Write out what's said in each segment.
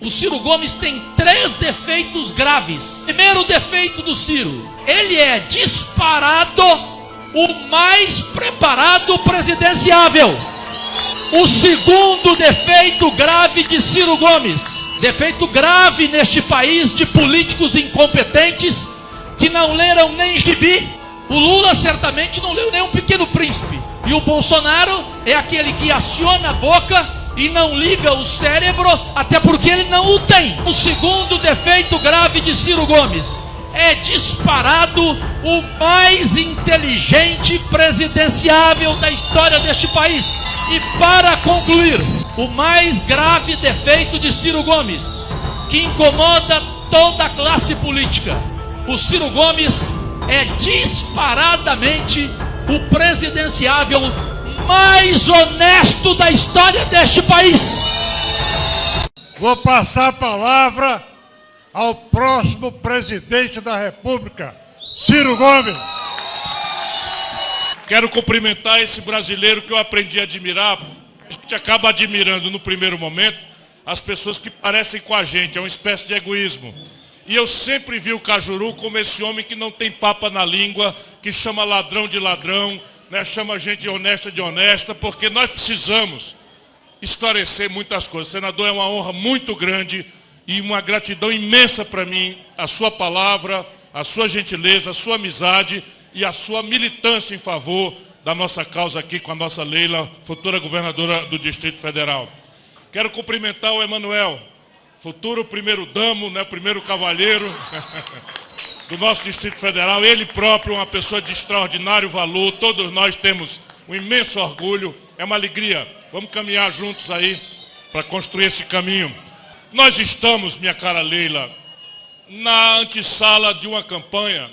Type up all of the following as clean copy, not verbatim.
O Ciro Gomes tem 3 defeitos graves. Primeiro defeito do Ciro: ele é disparado o mais preparado presidenciável. O segundo defeito grave de Ciro Gomes, defeito grave neste país de políticos incompetentes que não leram nem gibi. O Lula certamente não leu nem Um Pequeno Príncipe. E o Bolsonaro é aquele que aciona a boca e não liga o cérebro, até porque ele não o tem. O segundo defeito grave de Ciro Gomes: é disparado o mais inteligente presidenciável da história deste país. E para concluir, o mais grave defeito de Ciro Gomes, que incomoda toda a classe política: o Ciro Gomes é disparadamente o presidenciável mais honesto da história deste país. Vou passar a palavra ao próximo presidente da República, Ciro Gomes. Quero cumprimentar esse brasileiro que eu aprendi a admirar. A gente acaba admirando no primeiro momento as pessoas que parecem com a gente, é uma espécie de egoísmo. E eu sempre vi o Cajuru como esse homem que não tem papa na língua, que chama ladrão de ladrão, chama gente honesta de honesta, porque nós precisamos esclarecer muitas coisas. Senador, é uma honra muito grande e uma gratidão imensa para mim, a sua palavra, a sua gentileza, a sua amizade e a sua militância em favor da nossa causa aqui com a nossa Leila, futura governadora do Distrito Federal. Quero cumprimentar o Emanuel, futuro primeiro-damo, primeiro cavalheiro do nosso Distrito Federal. Ele próprio, uma pessoa de extraordinário valor. Todos nós temos um imenso orgulho. É uma alegria. Vamos caminhar juntos aí para construir esse caminho. Nós estamos, minha cara Leila, na antessala de uma campanha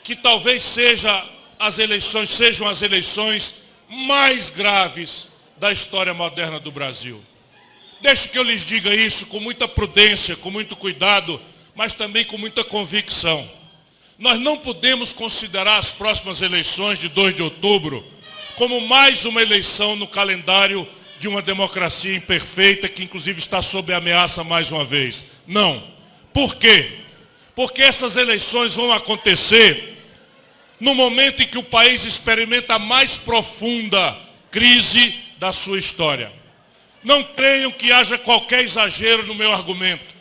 que talvez sejam as eleições mais graves da história moderna do Brasil. Deixe que eu lhes diga isso com muita prudência, com muito cuidado, mas também com muita convicção. Nós não podemos considerar as próximas eleições de 2 de outubro como mais uma eleição no calendário de uma democracia imperfeita, que inclusive está sob ameaça mais uma vez. Não. Por quê? Porque essas eleições vão acontecer no momento em que o país experimenta a mais profunda crise da sua história. Não creiam que haja qualquer exagero no meu argumento.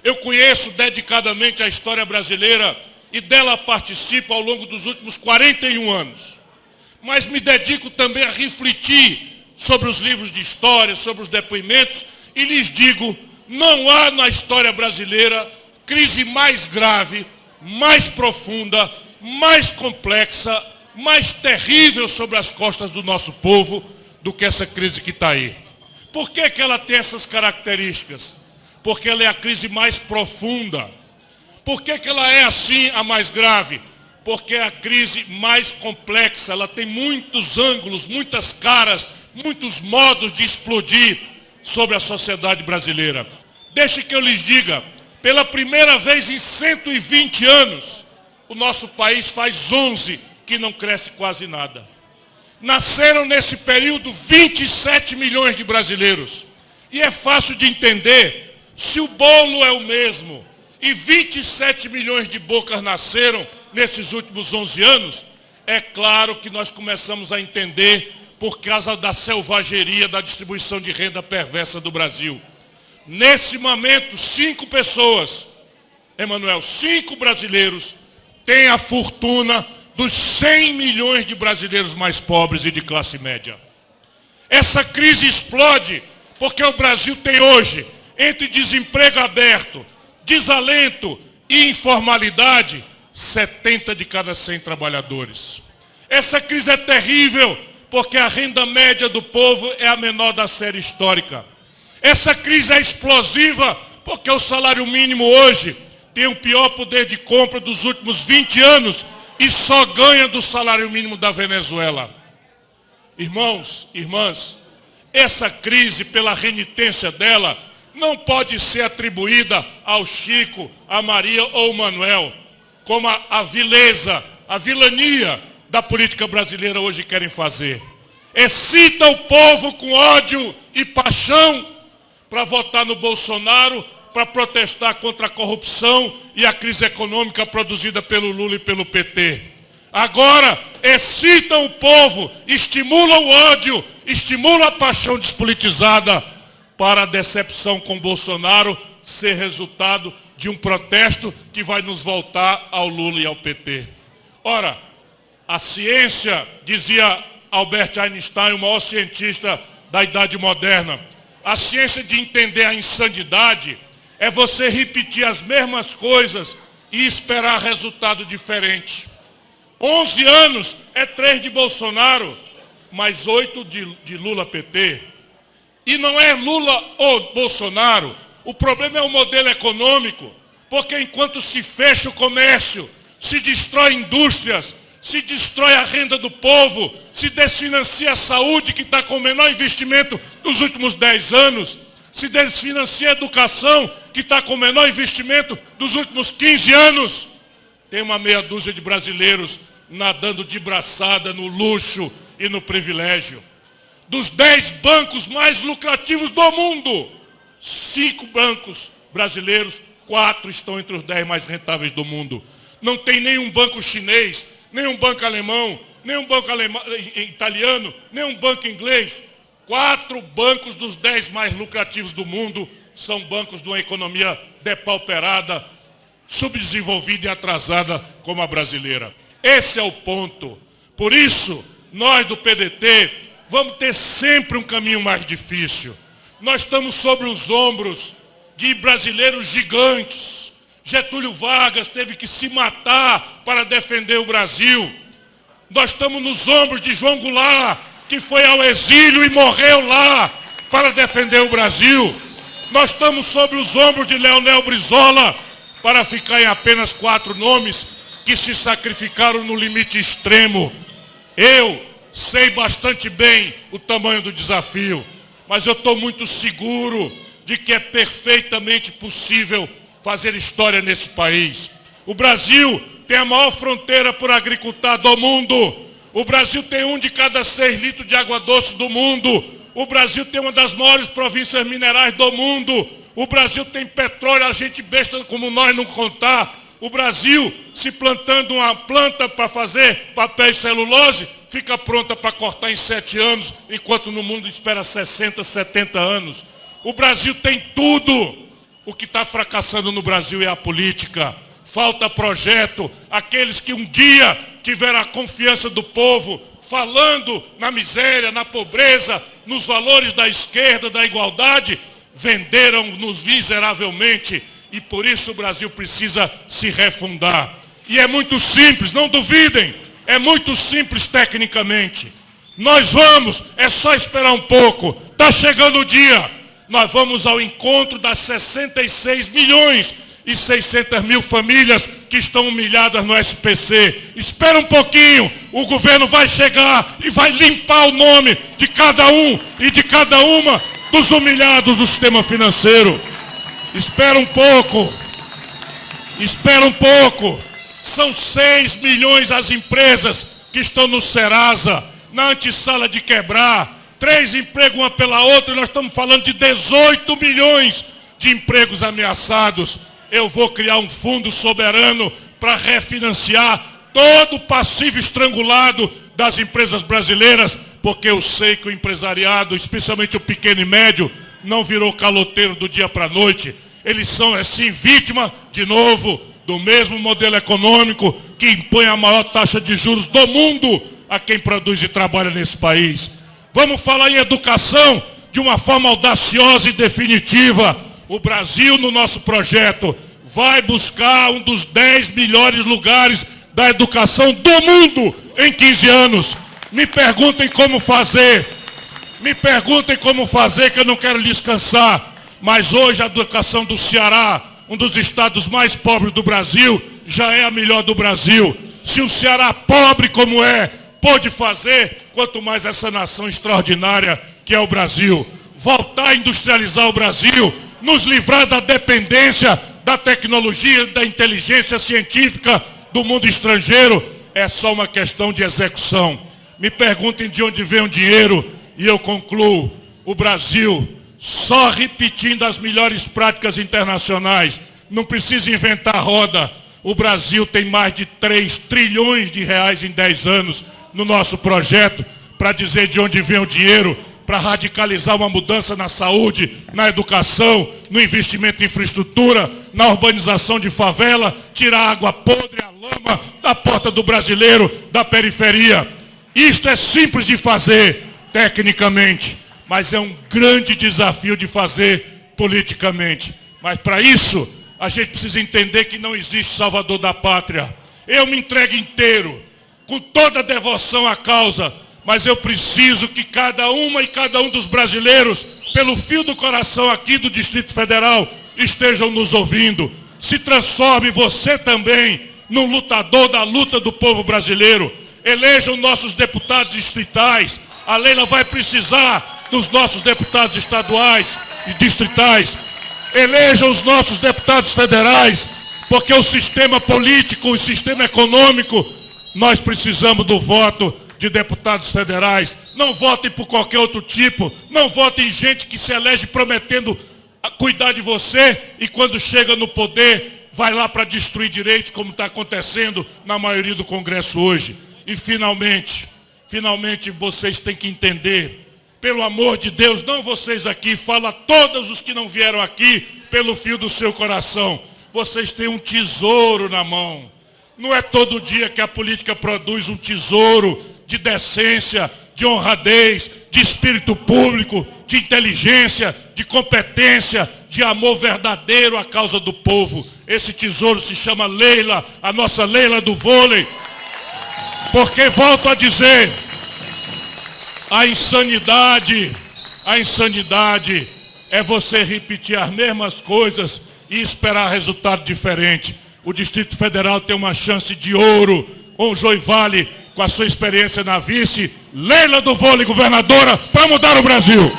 Eu conheço dedicadamente a história brasileira e dela participo ao longo dos últimos 41 anos. Mas me dedico também a refletir sobre os livros de história, sobre os depoimentos, e lhes digo: não há na história brasileira crise mais grave, mais profunda, mais complexa, mais terrível sobre as costas do nosso povo do que essa crise que está aí. Por que ela tem essas características? Porque ela é a crise mais profunda. Por que ela é assim a mais grave? Porque é a crise mais complexa. Ela tem muitos ângulos, muitas caras, muitos modos de explodir sobre a sociedade brasileira. Deixe que eu lhes diga, pela primeira vez em 120 anos, o nosso país faz 11 que não cresce quase nada. Nasceram nesse período 27 milhões de brasileiros. E é fácil de entender. Se o bolo é o mesmo e 27 milhões de bocas nasceram nesses últimos 11 anos, é claro que nós começamos a entender por causa da selvageria da distribuição de renda perversa do Brasil. Nesse momento, 5 pessoas, Emanuel, 5 brasileiros têm a fortuna dos 100 milhões de brasileiros mais pobres e de classe média. Essa crise explode porque o Brasil tem hoje, entre desemprego aberto, desalento e informalidade, 70 de cada 100 trabalhadores. Essa crise é terrível porque a renda média do povo é a menor da série histórica. Essa crise é explosiva porque o salário mínimo hoje tem o pior poder de compra dos últimos 20 anos e só ganha do salário mínimo da Venezuela. Irmãos, irmãs, essa crise, pela renitência dela, não pode ser atribuída ao Chico, a Maria ou ao Manuel, como a vileza, a vilania da política brasileira hoje querem fazer. Excita o povo com ódio e paixão para votar no Bolsonaro, para protestar contra a corrupção e a crise econômica produzida pelo Lula e pelo PT. Agora, excitam o povo, estimulam o ódio, estimulam a paixão despolitizada para a decepção com Bolsonaro ser resultado de um protesto que vai nos voltar ao Lula e ao PT. Ora, a ciência, dizia Albert Einstein, o maior cientista da Idade Moderna, a ciência de entender a insanidade é você repetir as mesmas coisas e esperar resultado diferente. 11 anos é 3 de Bolsonaro, mais 8 de Lula-PT. E não é Lula ou Bolsonaro, o problema é o modelo econômico, porque enquanto se fecha o comércio, se destrói indústrias, se destrói a renda do povo, se desfinancia a saúde, que está com o menor investimento dos últimos 10 anos, se desfinancia a educação, que está com o menor investimento dos últimos 15 anos. Tem uma meia dúzia de brasileiros nadando de braçada no luxo e no privilégio. Dos 10 bancos mais lucrativos do mundo, 5 bancos brasileiros, 4 estão entre os 10 mais rentáveis do mundo. Não tem nenhum banco chinês, nenhum banco alemão, nenhum banco italiano, nenhum banco inglês. 4 bancos dos 10 mais lucrativos do mundo são bancos de uma economia depauperada, subdesenvolvida e atrasada como a brasileira. Esse é o ponto. Por isso, nós do PDT vamos ter sempre um caminho mais difícil. Nós estamos sobre os ombros de brasileiros gigantes. Getúlio Vargas teve que se matar para defender o Brasil. Nós estamos nos ombros de João Goulart, que foi ao exílio e morreu lá para defender o Brasil. Nós estamos sobre os ombros de Leonel Brizola, para ficar em apenas 4 nomes que se sacrificaram no limite extremo. Eu sei bastante bem o tamanho do desafio, mas eu estou muito seguro de que é perfeitamente possível fazer história nesse país. O Brasil tem a maior fronteira por agricultar do mundo. O Brasil tem 1 de cada 6 litros de água doce do mundo. O Brasil tem uma das maiores províncias minerais do mundo. O Brasil tem petróleo, a gente besta como nós não contar. O Brasil, se plantando uma planta para fazer papel e celulose, fica pronta para cortar em 7 anos, enquanto no mundo espera 60, 70 anos. O Brasil tem tudo. O que está fracassando no Brasil é a política. Falta projeto. Aqueles que um dia tiveram a confiança do povo, falando na miséria, na pobreza, nos valores da esquerda, da igualdade, venderam-nos miseravelmente. E por isso o Brasil precisa se refundar. E é muito simples, não duvidem, é muito simples tecnicamente. Nós vamos, é só esperar um pouco, está chegando o dia. Nós vamos ao encontro das 66 milhões e 600 mil famílias que estão humilhadas no SPC. Espera um pouquinho, o governo vai chegar e vai limpar o nome de cada um e de cada uma dos humilhados do sistema financeiro. Espera um pouco. Espera um pouco. São 6 milhões as empresas que estão no Serasa, na antessala de quebrar. 3 empregos uma pela outra, e nós estamos falando de 18 milhões de empregos ameaçados. Eu vou criar um fundo soberano para refinanciar todo o passivo estrangulado das empresas brasileiras, porque eu sei que o empresariado, especialmente o pequeno e médio, não virou caloteiro do dia para a noite. Eles são, assim, vítima, de novo, do mesmo modelo econômico que impõe a maior taxa de juros do mundo a quem produz e trabalha nesse país. Vamos falar em educação de uma forma audaciosa e definitiva. O Brasil, no nosso projeto, vai buscar um dos 10 melhores lugares da educação do mundo em 15 anos. Me perguntem como fazer. Me perguntem como fazer, que eu não quero lhes cansar. Mas hoje a educação do Ceará, um dos estados mais pobres do Brasil, já é a melhor do Brasil. Se o Ceará, pobre como é, pôde fazer, quanto mais essa nação extraordinária que é o Brasil. Voltar a industrializar o Brasil, nos livrar da dependência da tecnologia, da inteligência científica do mundo estrangeiro, é só uma questão de execução. Me perguntem de onde vem o dinheiro e eu concluo. O Brasil só repetindo as melhores práticas internacionais. Não precisa inventar roda. O Brasil tem mais de 3 trilhões de reais em 10 anos no nosso projeto para dizer de onde vem o dinheiro, para radicalizar uma mudança na saúde, na educação, no investimento em infraestrutura, na urbanização de favela, tirar a água podre, a lama da porta do brasileiro, da periferia. Isto é simples de fazer tecnicamente, mas é um grande desafio de fazer politicamente. Mas para isso, a gente precisa entender que não existe salvador da pátria. Eu me entrego inteiro, com toda a devoção à causa, mas eu preciso que cada uma e cada um dos brasileiros, pelo fio do coração aqui do Distrito Federal, estejam nos ouvindo. Se transforme você também num lutador da luta do povo brasileiro. Elejam nossos deputados distritais. A Leila vai precisar dos nossos deputados estaduais e distritais. Elejam os nossos deputados federais, porque o sistema político, o sistema econômico, nós precisamos do voto de deputados federais. Não votem por qualquer outro tipo. Não votem em gente que se elege prometendo cuidar de você e quando chega no poder vai lá para destruir direitos, como está acontecendo na maioria do Congresso hoje. E finalmente vocês têm que entender, pelo amor de Deus, não vocês aqui, fala a todos os que não vieram aqui pelo fio do seu coração. Vocês têm um tesouro na mão. Não é todo dia que a política produz um tesouro de decência, de honradez, de espírito público, de inteligência, de competência, de amor verdadeiro à causa do povo. Esse tesouro se chama Leila, a nossa Leila do vôlei. Porque, volto a dizer, a insanidade é você repetir as mesmas coisas e esperar resultado diferente. O Distrito Federal tem uma chance de ouro com o Joinville, com a sua experiência na vice, Leila do vôlei, governadora, para mudar o Brasil.